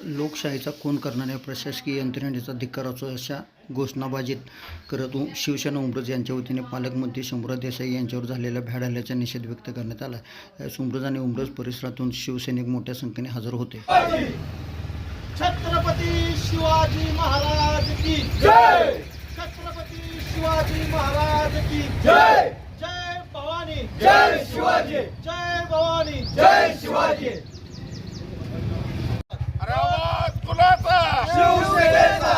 लोकशाहीचा खून करणाऱ्या प्रशासकीय यंत्रणेचा धिक्कार असो अशा घोषणाबाजीत करत शिवसेना उमरज यांच्या वतीने पालकमंत्री शंभूराज देसाई यांच्यावर झालेल्या भ्याड हल्ल्याचा निषेध व्यक्त करण्यात आला. यास उमरज आणि उमरज परिसरातून शिवसैनिक मोठ्या संख्येने हजर होते. छत्रपती शिवाजी महाराज की जय. छत्रपती शिवाजी महाराज की जय. जय भवानी जय शिवाजी. जय भवानी जय शिवाजी. आवाज कुणाचा? शिवसेनेचा.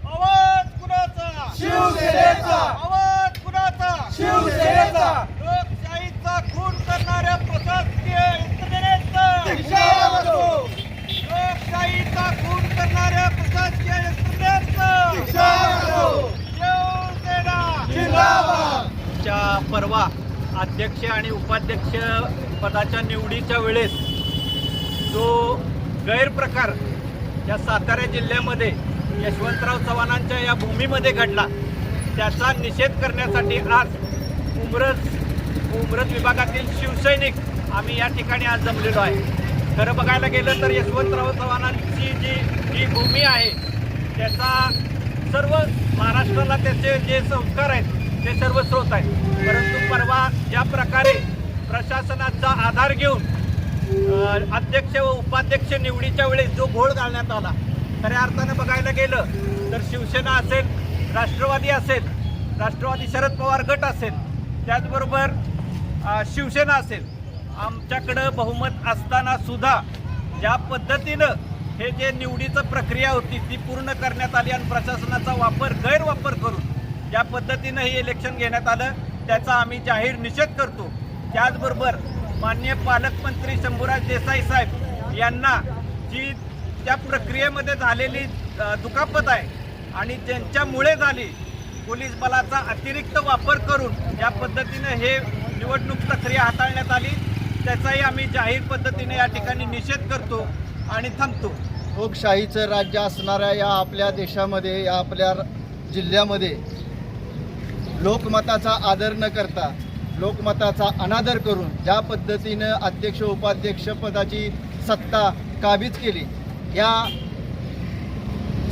आवाज कुणाचा? शिवसेनेचा. आवाज कुणाचा? शिवसेनेचा. लोकशाहीचा खून करणाऱ्या प्रशासकीय यंत्रणेचा धिक्कार असो. लोकशाहीचा खून करणाऱ्या प्रशासकीय यंत्रणेचा धिक्कार असो. शिवसेना जिंदाबाद. परवा अध्यक्ष आणि उपाध्यक्ष पदाच्या निवडीच्या वेळेस जो गैरप्रकार या सातारा जिल्ह्यामध्ये यशवंतराव चव्हाणांच्या या भूमीमध्ये घडला त्याचा निषेध करण्यासाठी आज उमरज विभागातील शिवसैनिक आम्ही या ठिकाणी आज जमलेलो आहे. खरं बघायला गेलं तर यशवंतराव चव्हाणांची जी भूमी आहे त्याचा सर्व महाराष्ट्राला त्याचे जे संस्कार आहेत ते सर्व स्रोत आहेत. परंतु परवा ज्या प्रकारे प्रशासनाचा आधार घेऊन अध्यक्ष व उपाध्यक्ष निवडीच्या वेळेस जो घोळ घालण्यात आला, खऱ्या अर्थानं बघायला गेलं तर शिवसेना असेल, राष्ट्रवादी असेल, राष्ट्रवादी शरद पवार गट असेल, त्याचबरोबर शिवसेना असेल, आमच्याकडं बहुमत असताना सुद्धा ज्या पद्धतीनं हे जे निवडीचं प्रक्रिया होती ती पूर्ण करण्यात आली आणि प्रशासनाचा गैरवापर करून ज्या पद्धतीनं हे इलेक्शन घेण्यात आलं त्याचा आम्ही जाहीर निषेध करतो. त्याचबरोबर माननीय पालकमंत्री शंभूराज देसाई साहेब यांना जी त्या प्रक्रियेमध्ये झालेली दुखापत आहे आणि ज्यांच्यामुळे झाली पोलीस बलाचा अतिरिक्त वापर करून ज्या पद्धतीनं हे निवडणूक प्रक्रिया हाताळण्यात आली त्याचाही आम्ही जाहीर पद्धतीने या ठिकाणी निषेध करतो आणि थांबतो. लोकशाहीचं राज्य असणाऱ्या या आपल्या देशामध्ये, या आपल्या जिल्ह्यामध्ये लोकमताचा आदर न करता लोकमताचा अनादर करून ज्या पद्धतीनं अध्यक्ष उपाध्यक्ष पदाची सत्ता काबीज केली, या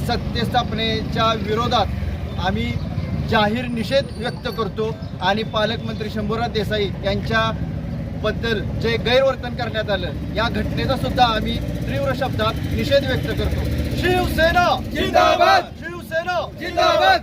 सत्तेस्थापनेच्या विरोधात आम्ही जाहीर निषेध व्यक्त करतो आणि पालकमंत्री शंभूराज देसाई यांच्याबद्दल जे गैरवर्तन करण्यात आलं या घटनेचा सुद्धा आम्ही तीव्र शब्दात निषेध व्यक्त करतो. शिवसेना जिंदाबाद. शिवसेना जिंदाबाद.